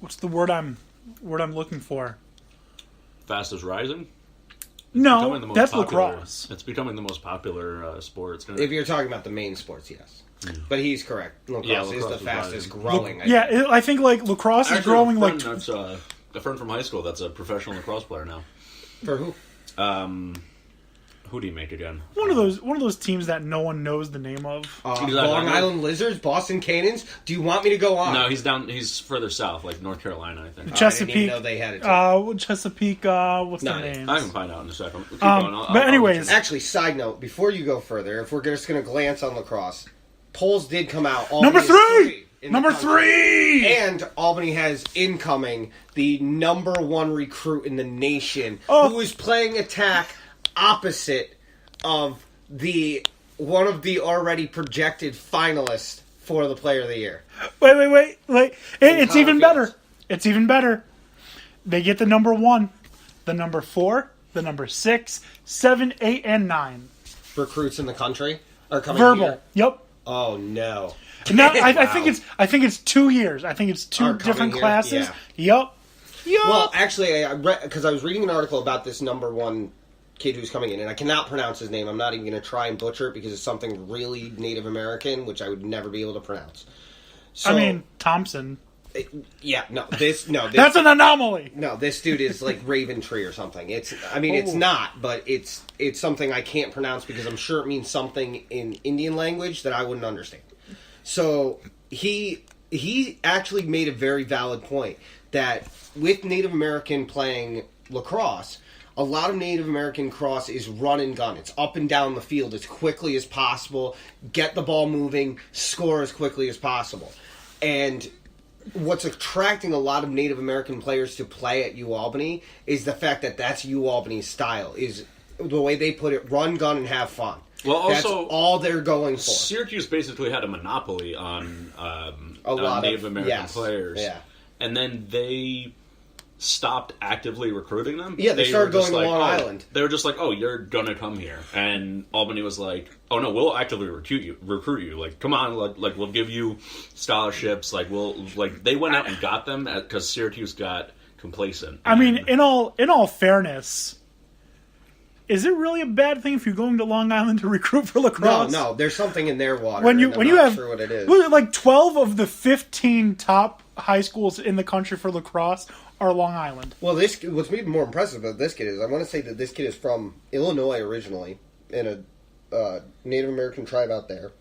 what's the word I'm looking for? Fastest rising? No, that's lacrosse. It's becoming the most popular sport. If you're talking about the main sports, yes. But he's correct. Lacrosse is the fastest growing. I think like lacrosse is growing like. That's a friend from high school that's a professional lacrosse player now. For who? Who do you make again? One of those teams that no one knows the name of. Long Island Lizards, Boston Cannons. Do you want me to go on? No, he's further south, like North Carolina, I think. Chesapeake. I didn't even know they had it. Chesapeake. What's their names? I can find out in a second. Keep going. But anyways, actually, side note: before you go further, if we're just going to glance on lacrosse, polls did come out. Number three. Number 3! And Albany has incoming the number 1 recruit in the nation who is playing attack opposite of one of the already projected finalists for the Player of the Year. Wait. It's even better. It's even better. They get the number 1, the number 4, the number 6, 7, 8, and 9. Recruits in the country are coming Verbal. here? Yep. Oh, no. No, I think it's 2 years. I think it's 2 different classes. Yeah. Yep. Well, actually, because I was reading an article about this number 1 kid who's coming in, and I cannot pronounce his name. I'm not even going to try and butcher it because it's something really Native American, which I would never be able to pronounce. So, Thompson. That's an anomaly. No, this dude is like Raven Tree or something. It's not, but it's something I can't pronounce because I'm sure it means something in Indian language that I wouldn't understand. So he actually made a very valid point that with Native American playing lacrosse, a lot of Native American cross is run and gun. It's up and down the field as quickly as possible, get the ball moving, score as quickly as possible. And what's attracting a lot of Native American players to play at UAlbany is the fact that that's UAlbany's style, is the way they put it, run, gun, and have fun. Well, also, that's all they're going for. Syracuse basically had a monopoly on a lot Native of American players. Yeah. And then they stopped actively recruiting them. Yeah, they started going to Long Island. They were just like, oh, you're going to come here. And Albany was like, oh, no, we'll actively recruit you. Like, come on, like we'll give you scholarships. They went out and got them because Syracuse got complacent. I mean, in all fairness, is it really a bad thing if you're going to Long Island to recruit for lacrosse? No, there's something in their water. When you have sure what it is. Like 12 of the 15 top high schools in the country for lacrosse are Long Island. Well, what's even more impressive about this kid is I want to say that this kid is from Illinois originally, in a Native American tribe out there.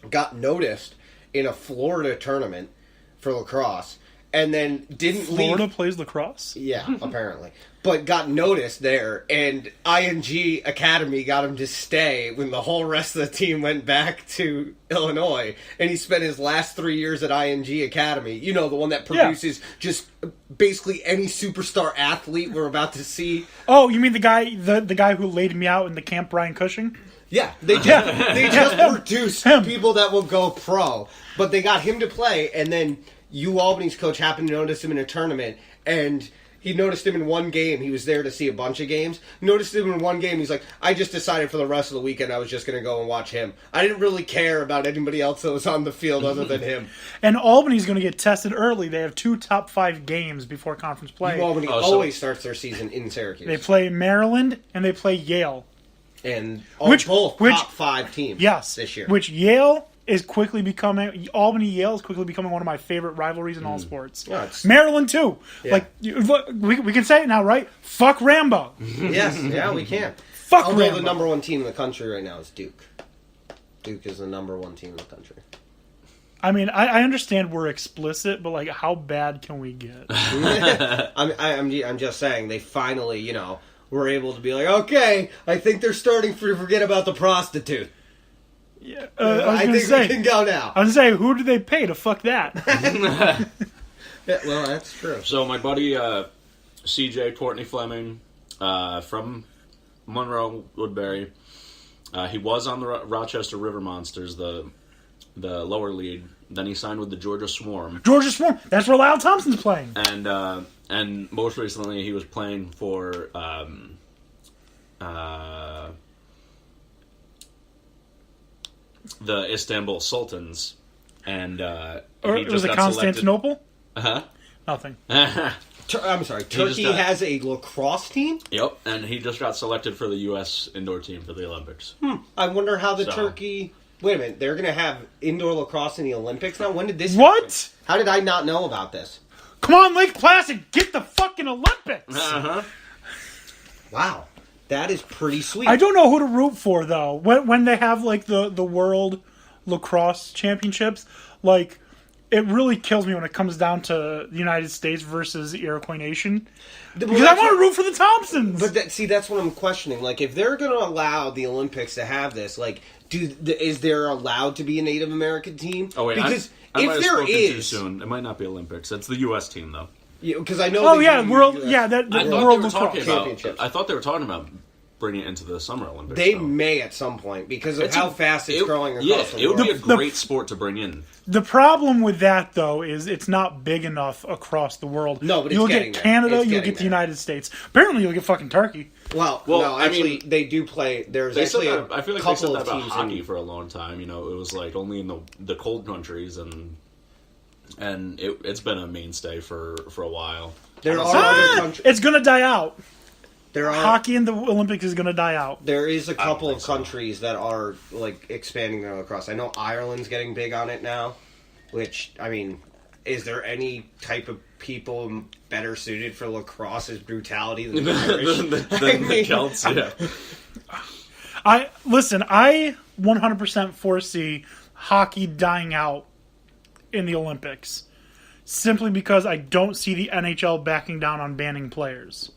Got noticed in a Florida tournament for lacrosse, and then didn't leave. Florida plays lacrosse? Yeah, apparently. But got noticed there, and ING Academy got him to stay when the whole rest of the team went back to Illinois. And he spent his last 3 years at ING Academy. You know, the one that produces just basically any superstar athlete we're about to see. Oh, you mean the guy who laid me out in the Camp Brian Cushing? Yeah, they just produce people that will go pro. But they got him to play, and then UAlbany's coach happened to notice him in a tournament, and he noticed him in one game. He was there to see a bunch of games. Noticed him in one game. He's like, I just decided for the rest of the weekend I was just going to go and watch him. I didn't really care about anybody else that was on the field other than him. And Albany's going to get tested early. They have 2 top 5 games before conference play. Albany always starts their season in Syracuse. They play Maryland and they play Yale. And both top 5 teams this year. Which Yale is quickly becoming, Albany-Yale is quickly becoming one of my favorite rivalries in all sports. Yeah, Maryland, too. Yeah. Like, we can say it now, right? Fuck Rambo. Yes, yeah, we can. Fuck Although Rambo. the number 1 team in the country right now is Duke. Duke is the number 1 team in the country. I mean, I understand we're explicit, but, like, how bad can we get? I'm just saying, they finally, were able to be like, okay, I think they're starting to forget about the prostitute. Yeah, I think we can go now. I was going to say, who do they pay to fuck that? Yeah, well, that's true. So my buddy CJ Courtney Fleming from Monroe Woodbury, he was on the Rochester River Monsters, the lower league. Then he signed with the Georgia Swarm. Georgia Swarm. That's where Lyle Thompson's playing. And most recently he was playing for the Istanbul Sultans, and it was it Constantinople? Huh? Nothing. I'm sorry. just Turkey got- has a lacrosse team? Yep, and he just got selected for the U.S. indoor team for the Olympics. I wonder how the So- Turkey... Wait a minute. They're going to have indoor lacrosse in the Olympics now? When did this What? happen? How did I not know about this? Come on, Lake Placid, get the fucking Olympics. Uh-huh. Wow. That is pretty sweet. I don't know who to root for though. When they have like the World Lacrosse Championships, like it really kills me when it comes down to the United States versus the Iroquois Nation. Because I want to root for the Thompsons. But that's what I'm questioning. Like, if they're going to allow the Olympics to have this, like, is there allowed to be a Native American team? Oh wait, because I might if have there spoken too is, soon. It might not be Olympics. It's the U.S. team though. because I know. Oh they yeah, do world. US Yeah, that I the thought World they were talking Lacrosse. about. Championships. I thought they were talking about bringing it into the Summer Olympics. They though. may at some point because of It's how a- fast it's growing Yeah, across the it would world. be a great sport to bring in. The problem with that though is it's not big enough across the world. No, but it's you'll getting get there. Canada, It's you'll getting get the there. United States. Apparently, you'll get fucking Turkey. Well, Well, no, I actually, mean, they do play. There's They said actually that, I feel like a they said couple that of about teams hockey in, for a long time. You know, it was like only in the cold countries, and it's been a mainstay for a while. There are other countries. It's gonna die out. There are Hockey in the Olympics is gonna die out. There is a couple think of so. countries that are like expanding their lacrosse. I know Ireland's getting big on it now. Which, I mean, is there any type of people better suited for lacrosse's brutality than the Irish? the Celts, yeah. I 100% foresee hockey dying out in the Olympics, simply because I don't see the NHL backing down on banning players.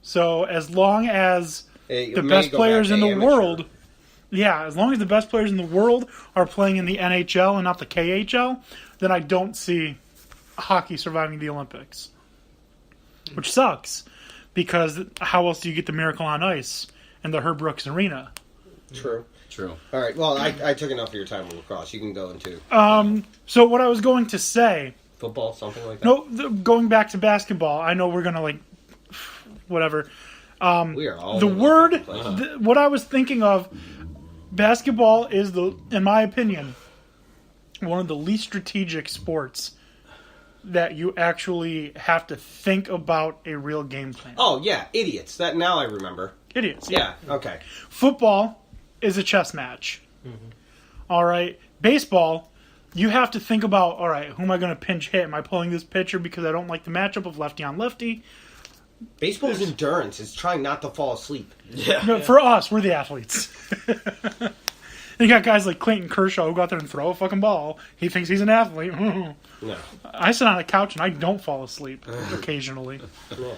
So as long as It the may best go players back in to the amateur. world, as long as the best players in the world are playing in the NHL and not the KHL, then I don't see hockey surviving the Olympics. Which sucks, because how else do you get the Miracle on Ice and the Herb Brooks Arena? True. True. All right. Well, I took enough of your time with lacrosse. You can go into So what I was going to say, football, something like that. no, going back to basketball, I know we're going to whatever. We are all The over word, fucking place. what I was thinking of, basketball is in my opinion, one of the least strategic sports that you actually have to think about a real game plan. Oh yeah, idiots. That now I remember. Idiots. Yeah. Okay. Football is a chess match. All right. Baseball, you have to think about, all right, who am I going to pinch hit? Am I pulling this pitcher because I don't like the matchup of lefty on lefty? Baseball's endurance is trying not to fall asleep. Yeah. No, for us, we're the athletes. You got guys like Clayton Kershaw who go out there and throw a fucking ball. He thinks he's an athlete. No. I sit on a couch and I don't fall asleep occasionally. No.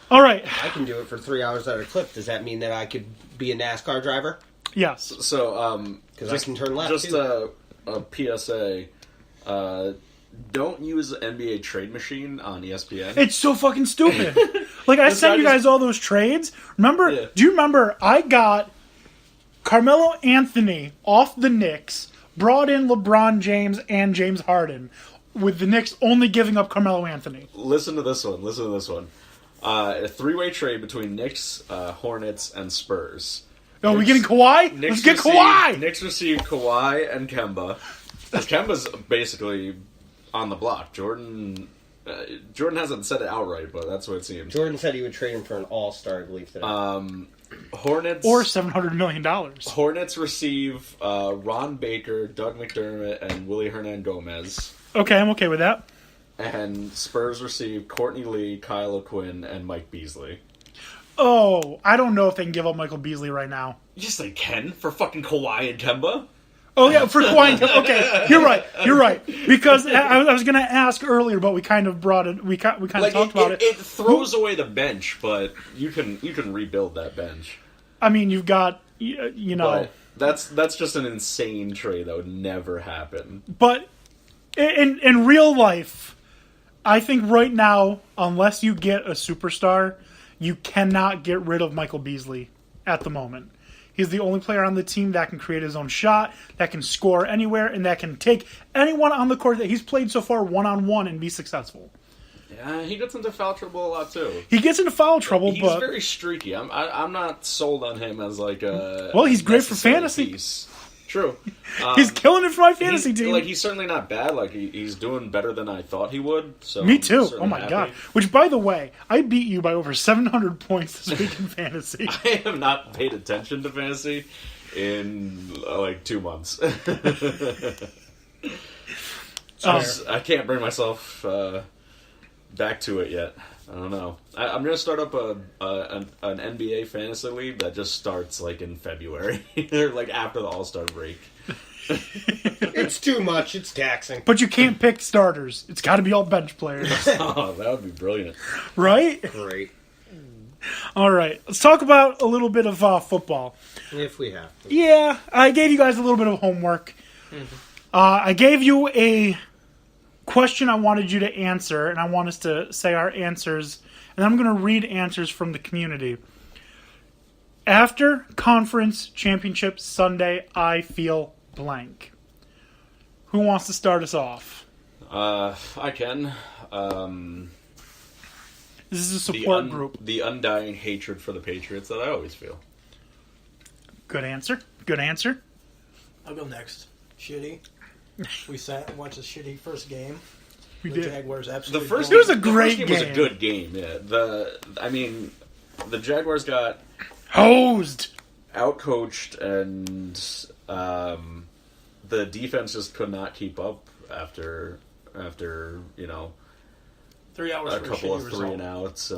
All right. I can do it for 3 hours at a clip. Does that mean that I could be a NASCAR driver? Yes. So, Because I can turn left. just too. a PSA. Don't use the NBA trade machine on ESPN. It's so fucking stupid. Like, I This sent guy you just- guys all those trades. Remember? Yeah. Do you remember I got Carmelo Anthony off the Knicks, brought in LeBron James and James Harden, with the Knicks only giving up Carmelo Anthony? Listen to this one. A three-way trade between Knicks, Hornets, and Spurs. Oh, we getting Kawhi? Let's get Kawhi! Knicks received Kawhi and Kemba. 'Cause Kemba's basically on the block. Jordan hasn't said it outright, but that's what it seems. Jordan said he would trade him for an all-star, I believe, today. Hornets Or $700 million. Hornets receive Ron Baker, Doug McDermott, and Willie Hernan Gomez. Okay, I'm okay with that. And Spurs receive Courtney Lee, Kyle O'Quinn, and Mike Beasley. Oh, I don't know if they can give up Michael Beasley right now. Yes, they can for fucking Kawhi and Kemba. Oh, yeah, for Kawhi. Okay, you're right. Because I was going to ask earlier, but we kind of brought it. We kind of talked about it. It throws away the bench, but you can rebuild that bench. I mean, you've got, you know. But that's just an insane trade that would never happen. But in real life, I think right now, unless you get a superstar, you cannot get rid of Michael Beasley at the moment. He's the only player on the team that can create his own shot, that can score anywhere, and that can take anyone on the court that he's played so far one-on-one and be successful. Yeah, he gets into foul trouble a lot too. He gets into foul trouble, He's but very streaky. I'm not sold on him as like a. Well, he's great for necessary fantasy. piece. True. He's killing it for my fantasy team. Like, he's certainly not bad. Like, he's doing better than I thought he would. So Me I'm too. certainly Oh my happy. god. Which, by the way, I beat you by over 700 points this week in fantasy. I have not paid attention to fantasy in like 2 months. I can't bring myself back to it yet. I don't know. I'm going to start up an NBA fantasy league that just starts like in February, or like after the All-Star break. It's too much. It's taxing. But you can't pick starters. It's got to be all bench players. Oh, that would be brilliant. Right? Great. All right. Let's talk about a little bit of football. If we have to. Yeah, I gave you guys a little bit of homework. I gave you a question I wanted you to answer, and I want us to say our answers, and I'm going to read answers from the community. After conference championship Sunday, I feel blank. Who wants to start us off? I can. This is a support group. The undying hatred for the Patriots that I always feel. Good answer. Good answer. I'll go next. Shitty. We sat and watched a shitty first game. We The did. Jaguars The absolutely. first It was a the great first game. Was a game. good game. Yeah. The Jaguars got Hosed. outcoached, and the defense just could not keep up after 3 hours a for couple a of shitty three result. and outs.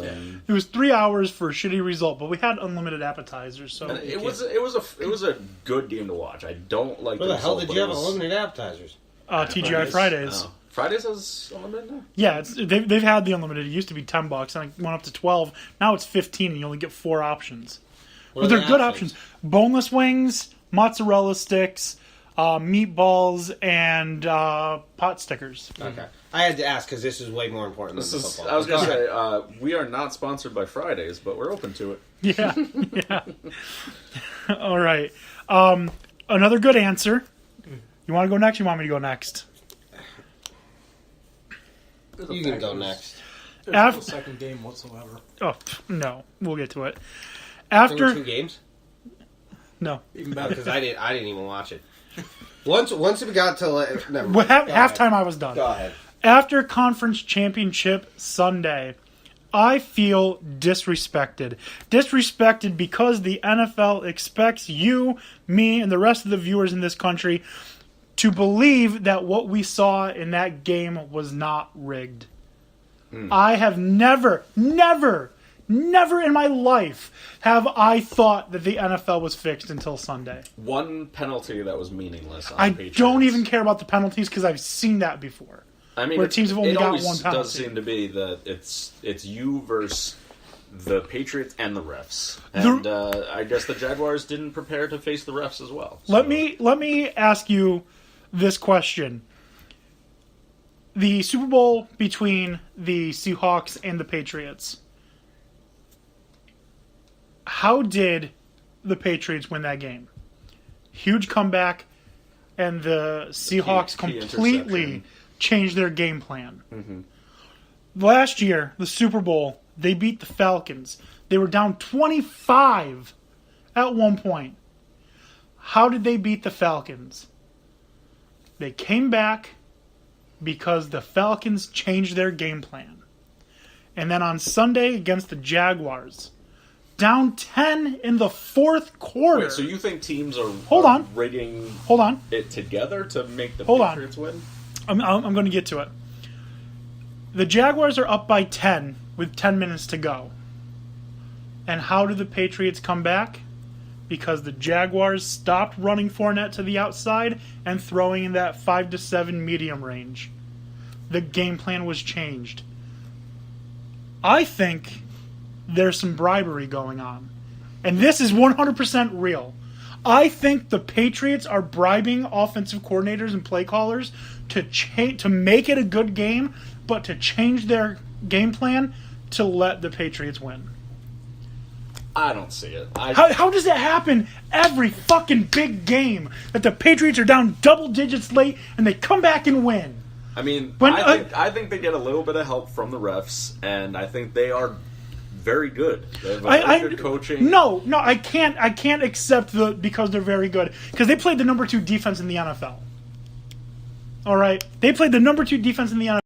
It was 3 hours for a shitty result, but we had unlimited appetizers, so And it was a good game to watch. I don't like. Where the hell result, did you but have it was- unlimited appetizers? TGI Fridays. Oh. Fridays has unlimited now? Yeah, they've had the unlimited. It used to be $10, and it went up to 12. Now it's 15, and you only get 4 options. What But are they're the good options: boneless wings, mozzarella sticks, meatballs, and pot stickers. Okay. I had to ask because this is way more important than the football. I was going to Go ahead. say, we are not sponsored by Fridays, but we're open to it. Yeah, yeah. All right. Another good answer. You want to go next? You want me to go next? You can go next. There's no After- second game whatsoever. Oh no, we'll get to it. There were After 2 games? no, Even better. Because I didn't even watch it. Once it got to never well, mind. Go ahead. halftime I was done. Go ahead. After conference championship Sunday, I feel disrespected. Disrespected because the NFL expects you, me, and the rest of the viewers in this country to believe that what we saw in that game was not rigged. I have never in my life have I thought that the NFL was fixed until Sunday. One penalty that was meaningless on I the Patriots. don't even care about the penalties because I've seen that before. I mean, where teams have only it got always one penalty. does seem to be that it's you versus the Patriots and the refs. And I guess the Jaguars didn't prepare to face the refs as well. So. Let me ask you this question. The Super Bowl between the Seahawks and the Patriots. How did the Patriots win that game? Huge comeback, and the Seahawks Key completely interception. changed their game plan. Last year, the Super Bowl, they beat the Falcons. They were down 25 at one point. How did they beat the Falcons? They came back because the Falcons changed their game plan. And then on Sunday against the Jaguars, down 10 in the fourth quarter. Wait, so you think teams are rigging Hold on. it together to make the Hold on. Patriots win? I'm going to get to it. The Jaguars are up by 10 with 10 minutes to go. And how did the Patriots come back? Because the Jaguars stopped running Fournette to the outside and throwing in that 5 to 7 medium range. The game plan was changed. I think there's some bribery going on. And this is 100% real. I think the Patriots are bribing offensive coordinators and play callers to make it a good game, but to change their game plan to let the Patriots win. I don't see it. How does that happen every fucking big game that the Patriots are down double digits late and they come back and win? I mean, When- I think they get a little bit of help from the refs, and I think they are very good. They have very good coaching. No, I can't accept because they're very good because they played the number 2 defense in the NFL. All right, they played the number 2 defense in the NFL.